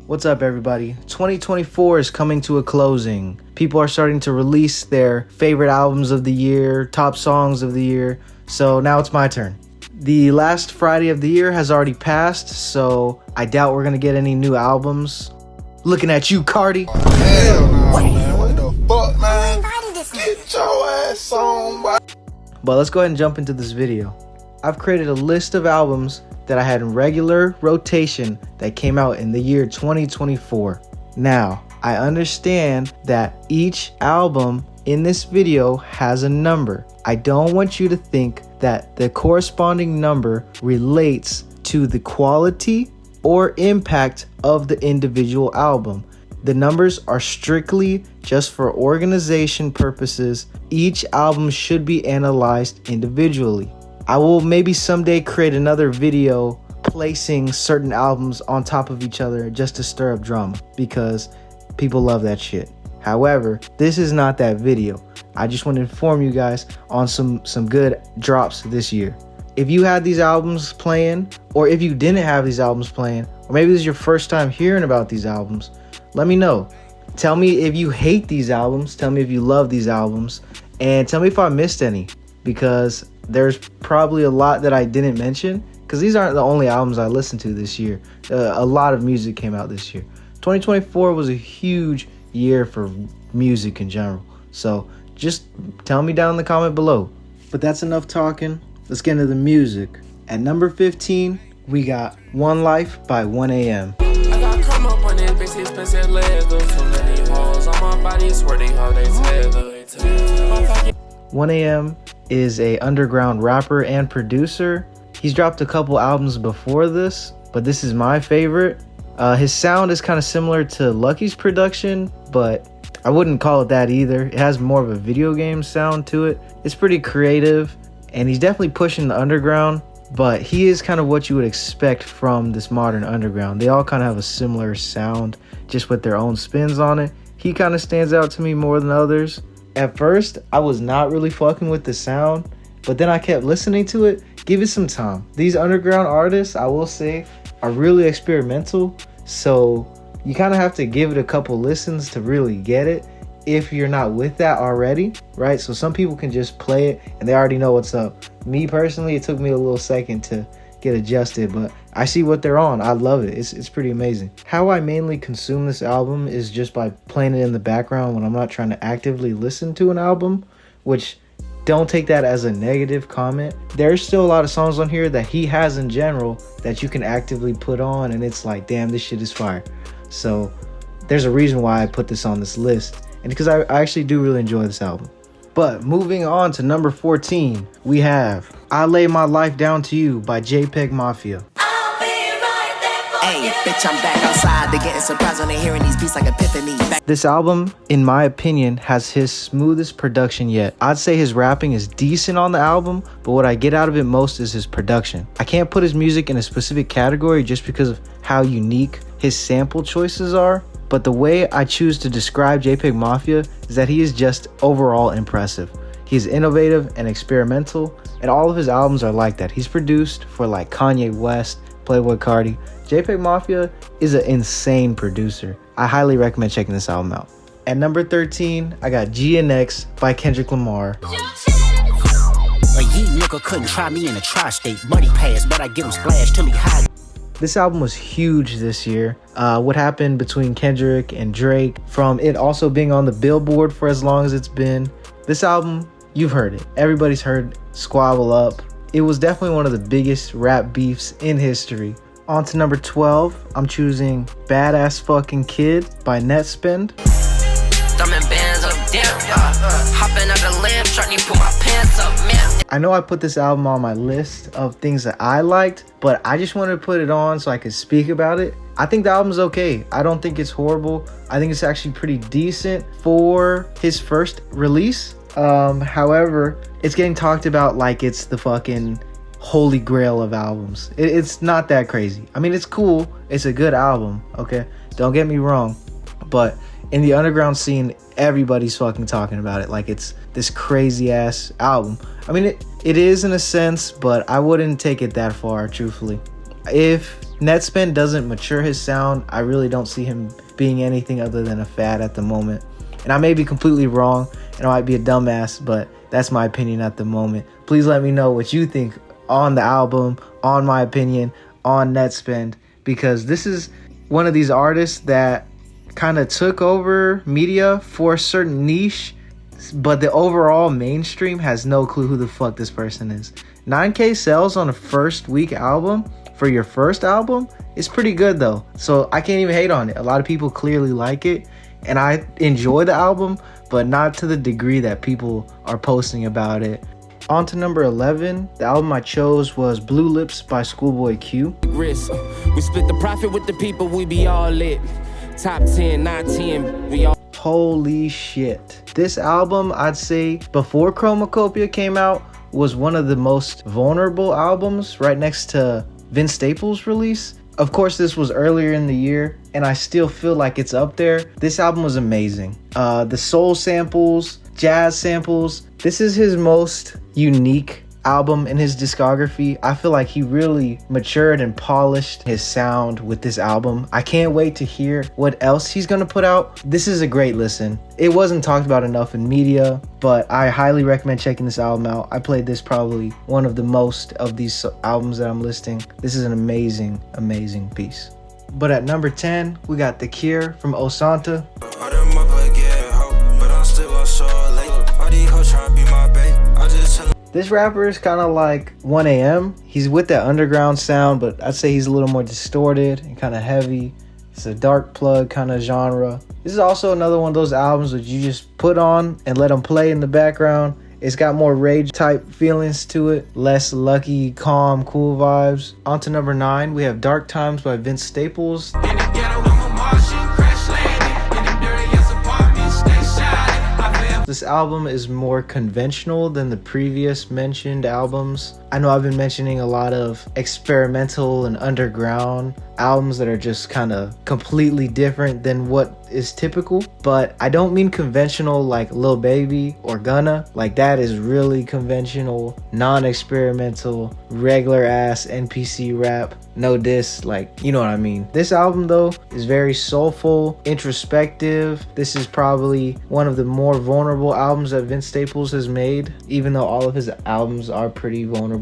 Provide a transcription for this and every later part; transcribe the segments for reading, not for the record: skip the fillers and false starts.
What's up, everybody? 2024 is coming to a closing. People are starting to release their favorite albums of the year, top songs of the year. So now it's my turn. The last Friday of the year has already passed, so I doubt we're gonna get any new albums. Looking at you, Cardi. Hell no, man. What the fuck, man? Get your ass on, boy. But let's go ahead and jump into this video. I've created a list of albums that I had in regular rotation that came out in the year 2024. Now, I understand that each album in this video has a number. I don't want you to think that the corresponding number relates to the quality or impact of the individual album. The numbers are strictly just for organization purposes. Each album should be analyzed individually. I will maybe someday create another video placing certain albums on top of each other just to stir up drama because people love that shit. However, this is not that video. I just want to inform you guys on some good drops this year. If you had these albums playing, or if you didn't have these albums playing, or maybe this is your first time hearing about these albums, let me know. Tell me if you hate these albums, tell me if you love these albums, and tell me if I missed any, because there's probably a lot that I didn't mention, because these aren't the only albums I listened to this year. A lot of music came out this year. 2024 was a huge year for music in general. So just tell me down in the comment below. But that's enough talking. Let's get into the music. At number 15, we got One Life by 1AM. 1AM is a underground rapper and producer. He's dropped a couple albums before this, but this is my favorite. His sound is kind of similar to LUCKI's production, but I wouldn't call it that either. It has more of a video game sound to it. It's pretty creative, and he's definitely pushing the underground, but he is kind of what you would expect from this modern underground. They all kind of have a similar sound, just with their own spins on it. He kind of stands out to me more than others. At first, I was not really fucking with the sound, but then I kept listening to it. Give it some time. These underground artists, I will say, are really experimental, so you kind of have to give it a couple listens to really get it if you're not with that already, right? So some people can just play it and they already know what's up. Me personally, it took me a little second to get adjusted, but I see what they're on. I love it. It's pretty amazing. How I mainly consume this album is just by playing it in the background when I'm not trying to actively listen to an album, which don't take that as a negative comment. There's still a lot of songs on here that he has in general that you can actively put on and it's like, damn, this shit is fire. So there's a reason why I put this on this list, and because I actually do really enjoy this album. But moving on to number 14, we have I Lay My Life Down to You by JPEG MAFIA. Hey, bitch, I'm back outside. They getting surprised when they hearing these beats like epiphany. This album, in my opinion, has his smoothest production yet. I'd say his rapping is decent on the album, but what I get out of it most is his production. I can't put his music in a specific category just because of how unique his sample choices are, but the way I choose to describe JPEG MAFIA is that he is just overall impressive. He's innovative and experimental, and all of his albums are like that. He's produced for like Kanye West, Playboi Carti. JPEG MAFIA is an insane producer. I highly recommend checking this album out. At number 13, I got GNX by Kendrick Lamar. A yeet nigga couldn't try me in a tri-state money pass, but I give him splash till he hide. This album was huge this year. What happened between Kendrick and Drake, from it also being on the Billboard for as long as it's been. This album, you've heard it. Everybody's heard Squabble Up. It was definitely one of the biggest rap beefs in history. On to number 12, I'm choosing Badass Fucking Kid by Nettspend. I know I put this album on my list of things that I liked, but I just wanted to put it on so I could speak about it. I think the album's okay. I don't think it's horrible. I think it's actually pretty decent for his first release. However, it's getting talked about like it's the fucking holy grail of albums. It's not that crazy. I mean, it's cool. It's a good album, okay? Don't get me wrong. But in the underground scene, everybody's fucking talking about it like it's this crazy ass album. I mean, it is in a sense, but I wouldn't take it that far, truthfully. If Nettspend doesn't mature his sound. I really don't see him being anything other than a fad at the moment. And I may be completely wrong, and I might be a dumbass, but that's my opinion at the moment. Please let me know what you think on the album, on my opinion, on Nettspend, because this is one of these artists that kind of took over media for a certain niche, but the overall mainstream has no clue who the fuck this person is. 9K sales on a first week album for your first album is pretty good though, so I can't even hate on it. A lot of people clearly like it, and I enjoy the album, but not to the degree that people are posting about it. On to number 11, the album I chose was Blue Lips by ScHoolboy Q. We split the profit with the people, we be all lit. Top 10, not 10, we all. Holy shit. This album, I'd say, before CHROMAKOPIA came out, was one of the most vulnerable albums, right next to Vince Staples' release. Of course, this was earlier in the year, and I still feel like it's up there. This album was amazing. The soul samples, jazz samples. This is his most unique album in his discography. I feel like he really matured and polished his sound with this album. I can't wait to hear what else he's gonna put out. This is a great listen. It wasn't talked about enough in media, but I highly recommend checking this album out. I played this probably one of the most of these albums that I'm listing. This is an amazing, amazing piece. But at number 10, we got The Cure from ohsxnta. This rapper is kind of like 1AM. He's with that underground sound, but I'd say he's a little more distorted and kind of heavy. It's a dark plug kind of genre. This is also another one of those albums that you just put on and let them play in the background. It's got more rage type feelings to it, less lucky, calm, cool vibes. On to number 9, we have Dark Times by Vince Staples. This album is more conventional than the previous mentioned albums. I know I've been mentioning a lot of experimental and underground albums that are just kind of completely different than what is typical, but I don't mean conventional like Lil Baby or Gunna. Like, that is really conventional, non-experimental, regular ass NPC rap, no diss, like, you know what I mean. This album though is very soulful, introspective. This is probably one of the more vulnerable albums that Vince Staples has made, even though all of his albums are pretty vulnerable.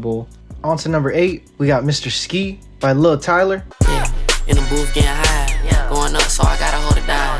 On to number 8, we got Mr. Skii by Lil Tyler. Yeah, in the booth getting high, going up, so I gotta hold it down.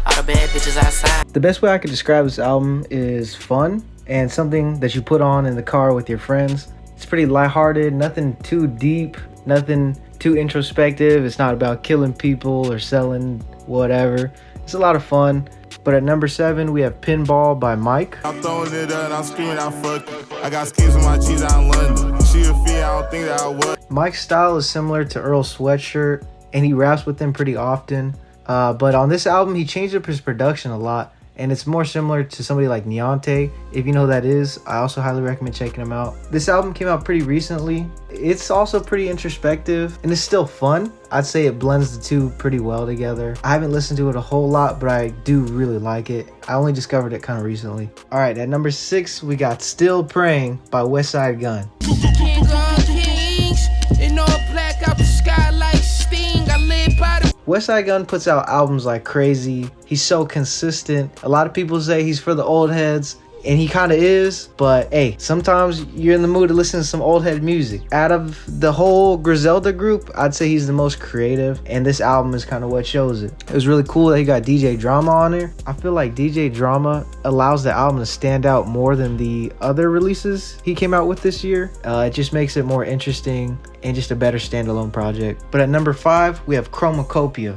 All the bad bitches outside. The best way I could describe this album is fun and something that you put on in the car with your friends. It's pretty lighthearted, nothing too deep, nothing too introspective. It's not about killing people or selling whatever. It's a lot of fun. But at number 7, we have Pinball by Mike. I'm throwing it up and I'm screaming out fuck you. I got skis with my cheese out in London. She a fee, I don't think that I would. Mike's style is similar to Earl Sweatshirt, and he raps with them pretty often. But on this album, he changed up his production a lot, and it's more similar to somebody like Neonte. If you know who that is, I also highly recommend checking him out. This album came out pretty recently. It's also pretty introspective, and it's still fun. I'd say it blends the two pretty well together. I haven't listened to it a whole lot, but I do really like it. I only discovered it kind of recently. All right, at number 6, we got Still Praying by WESTSIDE GUNN. King of kings, in all black out the sky like Sting. I live by the. WESTSIDE GUNN puts out albums like crazy. He's so consistent. A lot of people say he's for the old heads, and he kind of is, but hey, sometimes you're in the mood to listen to some old head music. Out of the whole Griselda group, I'd say he's the most creative, and this album is kind of what shows it. It was really cool that he got DJ Drama on there. I feel like DJ Drama allows the album to stand out more than the other releases he came out with this year. It just makes it more interesting and just a better standalone project. But at number 5, we have CHROMAKOPIA.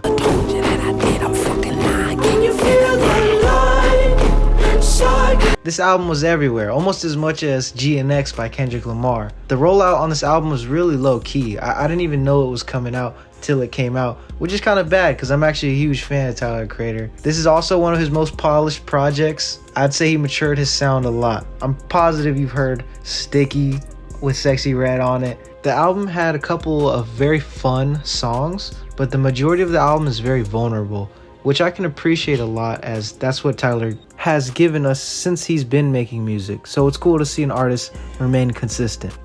This album was everywhere, almost as much as GNX by Kendrick Lamar. The rollout on this album was really low key. I didn't even know it was coming out till it came out, which is kind of bad because I'm actually a huge fan of Tyler, the Creator. This is also one of his most polished projects. I'd say he matured his sound a lot. I'm positive you've heard Sticky with Sexy Red on it. The album had a couple of very fun songs, but the majority of the album is very vulnerable, which I can appreciate a lot, as that's what Tyler has given us since he's been making music. So it's cool to see an artist remain consistent.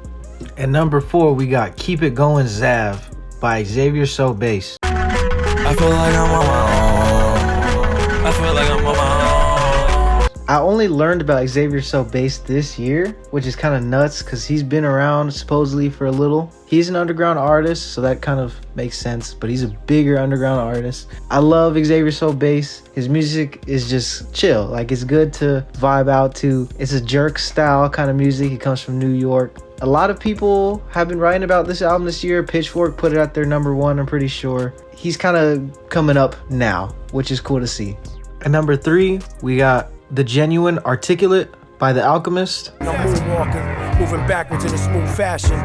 At number 4, we got KeepitGoinXav by Xaviersobased. I feel like I'm on my own. I feel like I'm on my own. I only learned about Xaviersobased this year, which is kind of nuts because he's been around supposedly for a little. He's an underground artist, so that kind of makes sense, but he's a bigger underground artist. I love Xaviersobased. His music is just chill. Like, it's good to vibe out to. It's a jerk style kind of music. He comes from New York. A lot of people have been writing about this album this year. Pitchfork put it at their #1, I'm pretty sure. He's kind of coming up now, which is cool to see. At number 3, we got The Genuine Articulate by The Alchemist. I'm moonwalking, moving backwards in a smooth fashion.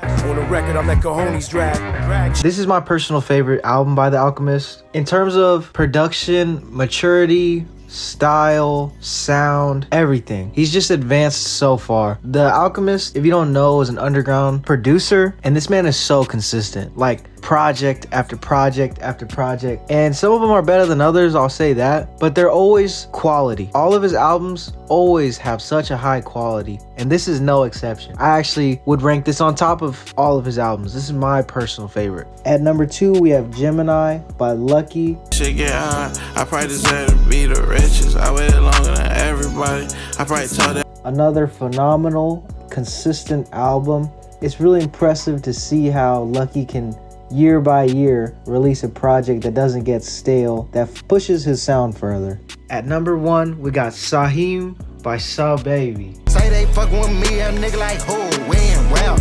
On the record, I'm like cojones drag. This is my personal favorite album by The Alchemist. In terms of production, maturity, style, sound, everything. He's just advanced so far. The Alchemist, if you don't know, is an underground producer, and this man is so consistent. Like, project after project after project, and some of them are better than others, I'll say that, but they're always quality. All of his albums always have such a high quality, and this is no exception. I actually would rank this on top of all of his albums. This is my personal favorite. At number 2, we have GEMINI by LUCKI. Shit get hard. I probably deserve to be the richest. I waited longer than everybody. I probably told that. Another phenomenal, consistent album. It's really impressive to see how LUCKI can year by year release a project that doesn't get stale, that pushes his sound further. At number 1, we got SAHEEM by SahBabii. Say they fuck with me, a nigga like who? Win, well.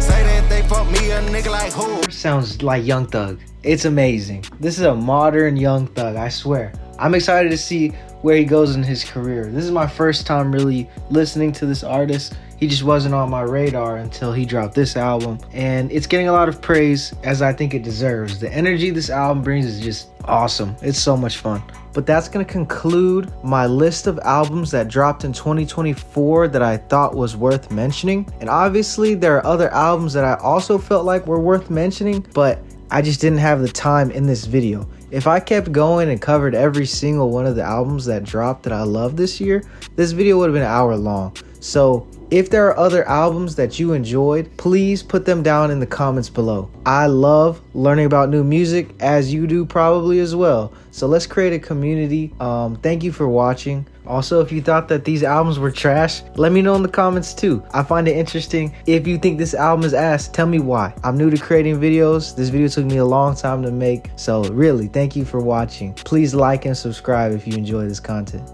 Say that they fuck me, a nigga like who? Sounds like Young Thug. It's amazing. This is a modern Young Thug, I swear. I'm excited to see where he goes in his career. This is my first time really listening to this artist. He just wasn't on my radar until he dropped this album, and it's getting a lot of praise, as I think it deserves. The energy this album brings is just awesome. It's so much fun. But that's gonna conclude my list of albums that dropped in 2024 that I thought was worth mentioning. And obviously there are other albums that I also felt like were worth mentioning, but I just didn't have the time in this video. If I kept going and covered every single one of the albums that dropped that I love this year, this video would have been an hour long. So if there are other albums that you enjoyed, please put them down in the comments below. I love learning about new music, as you do probably as well. So let's create a community. Thank you for watching. Also, if you thought that these albums were trash, let me know in the comments too. I find it interesting. If you think this album is ass, tell me why. I'm new to creating videos. This video took me a long time to make. So really, thank you for watching. Please like and subscribe if you enjoy this content.